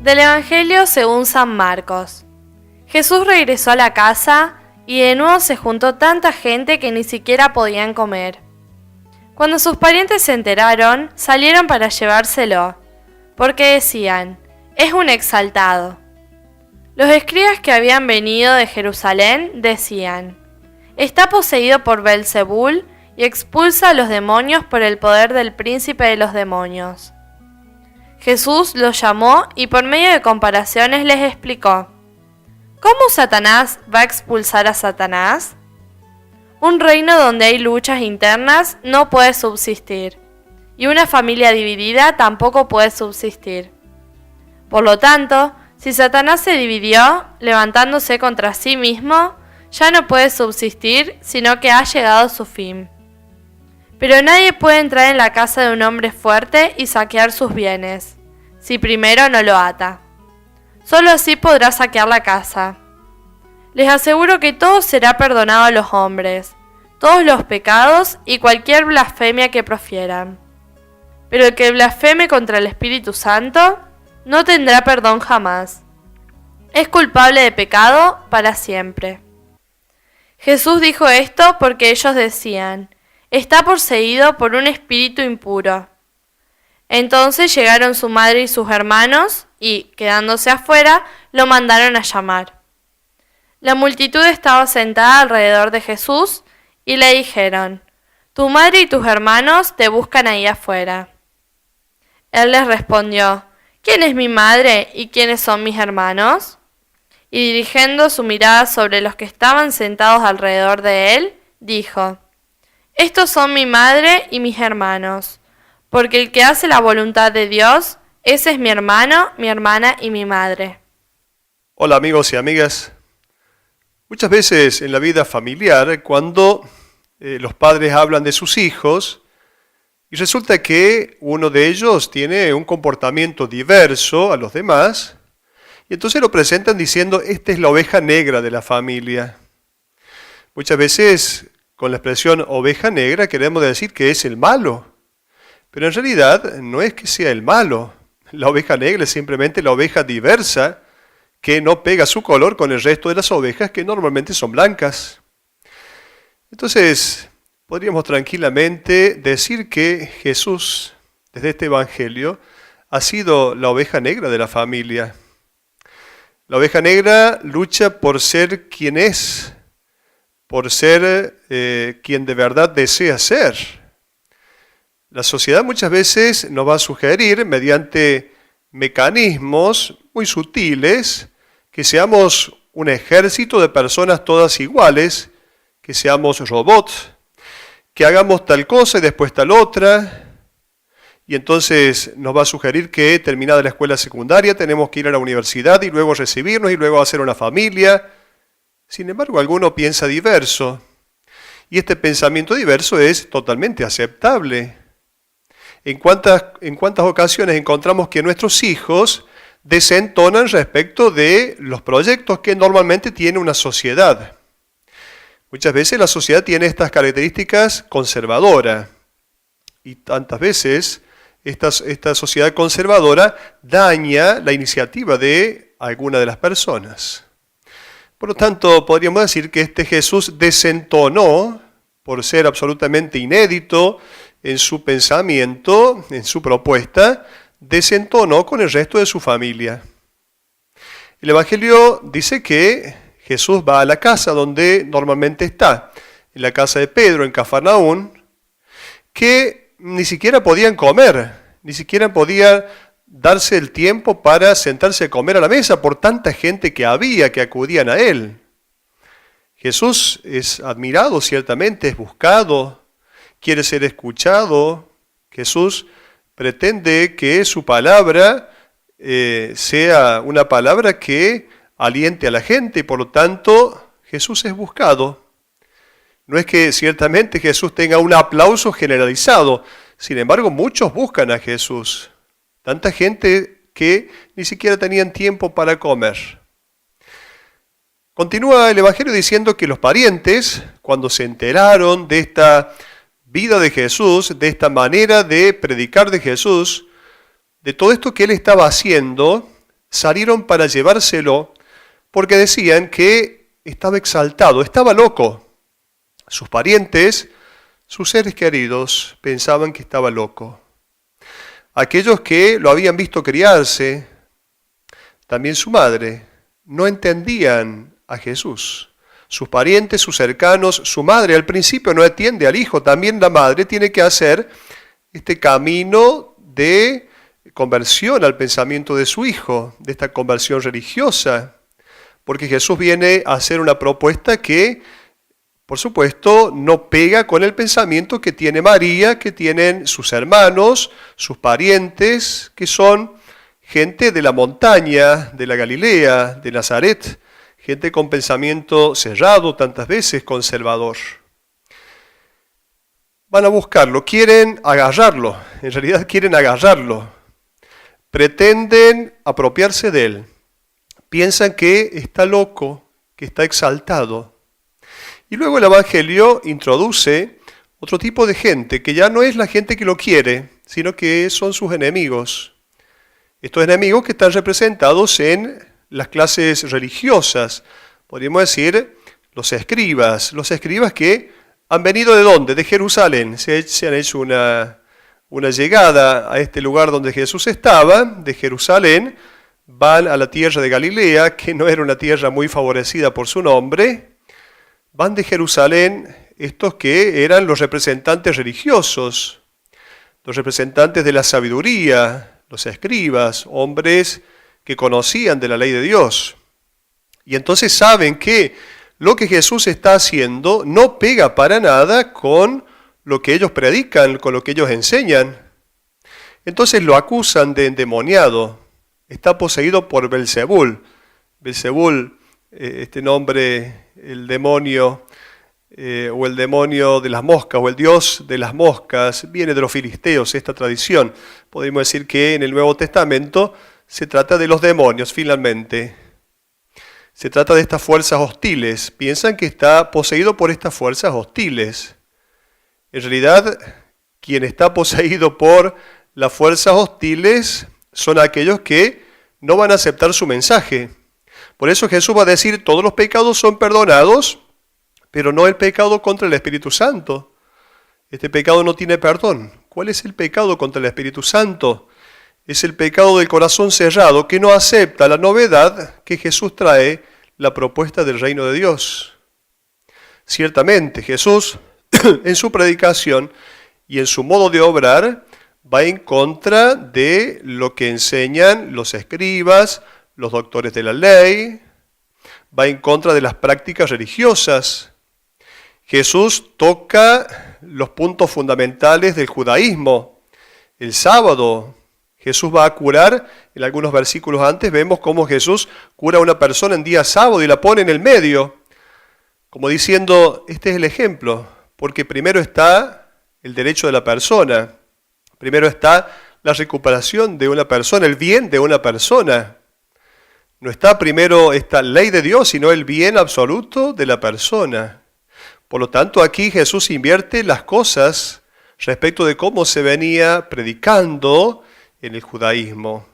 Del Evangelio según San Marcos. Jesús regresó a la casa y de nuevo se juntó tanta gente que ni siquiera podían comer. Cuando sus parientes se enteraron, salieron para llevárselo, porque decían, es un exaltado. Los escribas que habían venido de Jerusalén decían, está poseído por Belzebul y expulsa a los demonios por el poder del príncipe de los demonios. Jesús los llamó y por medio de comparaciones les explicó, ¿cómo Satanás va a expulsar a Satanás? Un reino donde hay luchas internas no puede subsistir, y una familia dividida tampoco puede subsistir. Por lo tanto, si Satanás se dividió, levantándose contra sí mismo, ya no puede subsistir, sino que ha llegado a su fin. Pero nadie puede entrar en la casa de un hombre fuerte y saquear sus bienes, si primero no lo ata. Solo así podrá saquear la casa. Les aseguro que todo será perdonado a los hombres, todos los pecados y cualquier blasfemia que profieran. Pero el que blasfeme contra el Espíritu Santo no tendrá perdón jamás. Es culpable de pecado para siempre. Jesús dijo esto porque ellos decían, está poseído por un espíritu impuro. Entonces llegaron su madre y sus hermanos y, quedándose afuera, lo mandaron a llamar. La multitud estaba sentada alrededor de Jesús y le dijeron, tu madre y tus hermanos te buscan ahí afuera. Él les respondió, ¿quién es mi madre y quiénes son mis hermanos? Y dirigiendo su mirada sobre los que estaban sentados alrededor de él, dijo, estos son mi madre y mis hermanos, porque el que hace la voluntad de Dios, ese es mi hermano, mi hermana y mi madre. Hola amigos y amigas. Muchas veces en la vida familiar, cuando los padres hablan de sus hijos, y resulta que uno de ellos tiene un comportamiento diverso a los demás, y entonces lo presentan diciendo, esta es la oveja negra de la familia. Muchas veces con la expresión oveja negra queremos decir que es el malo, pero en realidad no es que sea el malo. La oveja negra es simplemente la oveja diversa que no pega su color con el resto de las ovejas que normalmente son blancas. Entonces, podríamos tranquilamente decir que Jesús, desde este evangelio, ha sido la oveja negra de la familia. La oveja negra lucha por ser quien es, por ser quien de verdad desea ser. La sociedad muchas veces nos va a sugerir, mediante mecanismos muy sutiles, que seamos un ejército de personas todas iguales, que seamos robots, que hagamos tal cosa y después tal otra, y entonces nos va a sugerir que terminada la escuela secundaria tenemos que ir a la universidad y luego recibirnos y luego hacer una familia. Sin embargo, alguno piensa diverso, y este pensamiento diverso es totalmente aceptable. ¿En cuántas ocasiones encontramos que nuestros hijos desentonan respecto de los proyectos que normalmente tiene una sociedad? Muchas veces la sociedad tiene estas características conservadoras, y tantas veces esta sociedad conservadora daña la iniciativa de alguna de las personas. Por lo tanto, podríamos decir que este Jesús desentonó, por ser absolutamente inédito en su pensamiento, en su propuesta, desentonó con el resto de su familia. El Evangelio dice que Jesús va a la casa donde normalmente está, en la casa de Pedro, en Cafarnaún, que ni siquiera podían comer, ni siquiera podían darse el tiempo para sentarse a comer a la mesa por tanta gente que había, que acudían a él. Jesús es admirado, ciertamente, es buscado, quiere ser escuchado. Jesús pretende que su palabra sea una palabra que aliente a la gente y por lo tanto Jesús es buscado. No es que ciertamente Jesús tenga un aplauso generalizado, sin embargo muchos buscan a Jesús. Tanta gente que ni siquiera tenían tiempo para comer. Continúa el Evangelio diciendo que los parientes, cuando se enteraron de esta vida de Jesús, de esta manera de predicar de Jesús, de todo esto que él estaba haciendo, salieron para llevárselo porque decían que estaba exaltado, estaba loco. Sus parientes, sus seres queridos, pensaban que estaba loco. Aquellos que lo habían visto criarse, también su madre, no entendían a Jesús. Sus parientes, sus cercanos, su madre al principio no atiende al hijo. También la madre tiene que hacer este camino de conversión al pensamiento de su hijo, de esta conversión religiosa. Porque Jesús viene a hacer una propuesta que, por supuesto, no pega con el pensamiento que tiene María, que tienen sus hermanos, sus parientes, que son gente de la montaña, de la Galilea, de Nazaret, gente con pensamiento cerrado, tantas veces conservador. Van a buscarlo, quieren agarrarlo, en realidad quieren agarrarlo. Pretenden apropiarse de él. Piensan que está loco, que está exaltado. Y luego el Evangelio introduce otro tipo de gente, que ya no es la gente que lo quiere, sino que son sus enemigos. Estos enemigos que están representados en las clases religiosas, podríamos decir los escribas que han venido ¿de dónde? De Jerusalén, se han hecho una llegada a este lugar donde Jesús estaba, de Jerusalén, van a la tierra de Galilea, que no era una tierra muy favorecida por su nombre, van de Jerusalén estos que eran los representantes religiosos, los representantes de la sabiduría, los escribas, hombres que conocían de la ley de Dios. Y entonces saben que lo que Jesús está haciendo no pega para nada con lo que ellos predican, con lo que ellos enseñan. Entonces lo acusan de endemoniado. Está poseído por Belzebul. Belzebul, este nombre, el demonio, o el demonio de las moscas, o el dios de las moscas, viene de los filisteos, esta tradición. Podemos decir que en el Nuevo Testamento se trata de los demonios, finalmente. Se trata de estas fuerzas hostiles. Piensan que está poseído por estas fuerzas hostiles. En realidad, quien está poseído por las fuerzas hostiles son aquellos que no van a aceptar su mensaje. Por eso Jesús va a decir, todos los pecados son perdonados, pero no el pecado contra el Espíritu Santo. Este pecado no tiene perdón. ¿Cuál es el pecado contra el Espíritu Santo? Es el pecado del corazón cerrado que no acepta la novedad que Jesús trae, la propuesta del reino de Dios. Ciertamente, Jesús en su predicación y en su modo de obrar va en contra de lo que enseñan los escribas, los doctores de la ley, va en contra de las prácticas religiosas. Jesús toca los puntos fundamentales del judaísmo. El sábado, Jesús va a curar, en algunos versículos antes vemos cómo Jesús cura a una persona en día sábado y la pone en el medio, como diciendo, este es el ejemplo, porque primero está el derecho de la persona, primero está la recuperación de una persona, el bien de una persona. No está primero esta ley de Dios, sino el bien absoluto de la persona. Por lo tanto, aquí Jesús invierte las cosas respecto de cómo se venía predicando en el judaísmo.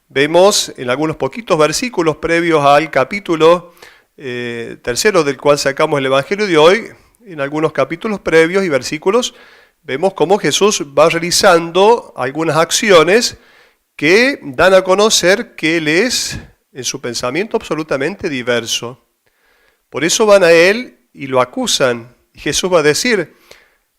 Vemos en algunos poquitos versículos previos al capítulo tercero del cual sacamos el Evangelio de hoy, en algunos capítulos previos y versículos, vemos cómo Jesús va realizando algunas acciones que dan a conocer que Él es, en su pensamiento, absolutamente diverso. Por eso van a Él y lo acusan. Y Jesús va a decir,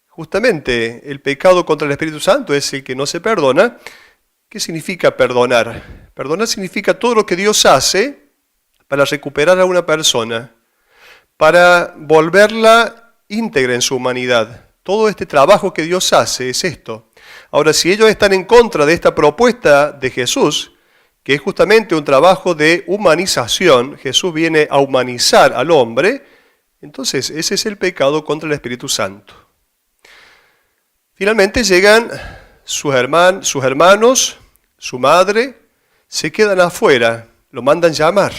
justamente, el pecado contra el Espíritu Santo es el que no se perdona. ¿Qué significa perdonar? Perdonar significa todo lo que Dios hace para recuperar a una persona, para volverla íntegra en su humanidad. Todo este trabajo que Dios hace es esto. Ahora, si ellos están en contra de esta propuesta de Jesús, que es justamente un trabajo de humanización, Jesús viene a humanizar al hombre, entonces ese es el pecado contra el Espíritu Santo. Finalmente llegan sus hermanos, su madre, se quedan afuera, lo mandan llamar.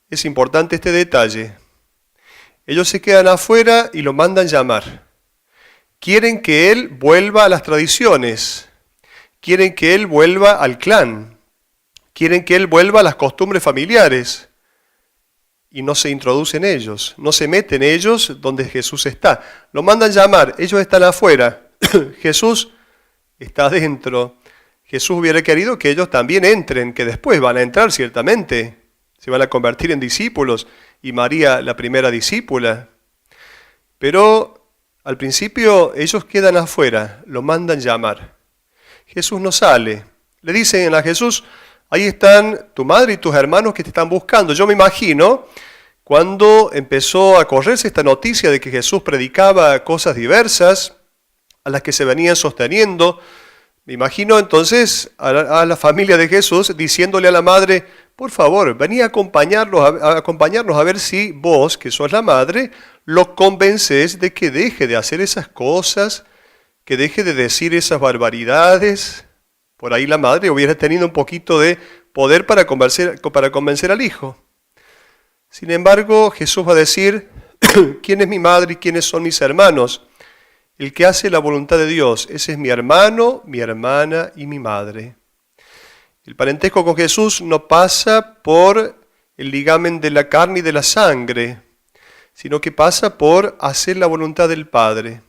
Es importante este detalle. Ellos se quedan afuera y lo mandan llamar. Quieren que él vuelva a las tradiciones. Quieren que él vuelva al clan. Quieren que Él vuelva a las costumbres familiares y no se introduce en ellos, no se mete en ellos donde Jesús está. Lo mandan llamar, ellos están afuera, Jesús está adentro. Jesús hubiera querido que ellos también entren, que después van a entrar ciertamente, se van a convertir en discípulos, y María la primera discípula. Pero al principio ellos quedan afuera, lo mandan llamar. Jesús no sale. Le dicen a Jesús, ahí están tu madre y tus hermanos que te están buscando. Yo me imagino cuando empezó a correrse esta noticia de que Jesús predicaba cosas diversas a las que se venían sosteniendo. Me imagino entonces a la familia de Jesús diciéndole a la madre, por favor, vení a acompañarnos a ver si vos, que sos la madre, lo convences de que deje de hacer esas cosas, que deje de decir esas barbaridades. Por ahí la madre hubiera tenido un poquito de poder para convencer al hijo. Sin embargo, Jesús va a decir, ¿quién es mi madre y quiénes son mis hermanos? El que hace la voluntad de Dios, ese es mi hermano, mi hermana y mi madre. El parentesco con Jesús no pasa por el ligamen de la carne y de la sangre, sino que pasa por hacer la voluntad del Padre.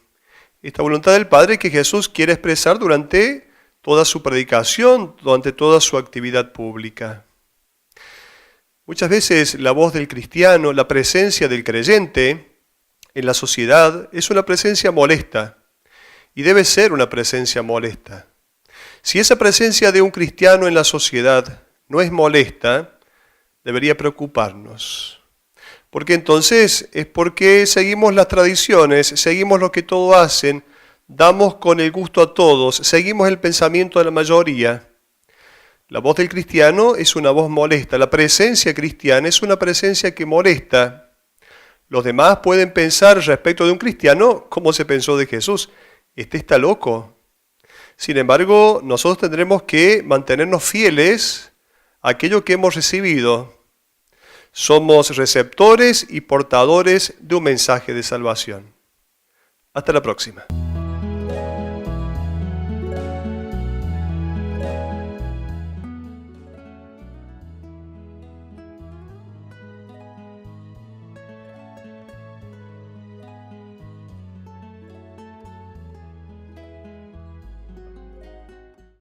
Esta voluntad del Padre que Jesús quiere expresar durante toda su predicación, durante toda su actividad pública. Muchas veces la voz del cristiano, la presencia del creyente en la sociedad es una presencia molesta y debe ser una presencia molesta. Si esa presencia de un cristiano en la sociedad no es molesta, debería preocuparnos. Porque entonces es porque seguimos las tradiciones, seguimos lo que todos hacen, damos con el gusto a todos, seguimos el pensamiento de la mayoría. La voz del cristiano es una voz molesta, la presencia cristiana es una presencia que molesta. Los demás pueden pensar respecto de un cristiano como se pensó de Jesús. Este está loco. Sin embargo, nosotros tendremos que mantenernos fieles a aquello que hemos recibido. Somos receptores y portadores de un mensaje de salvación. Hasta la próxima.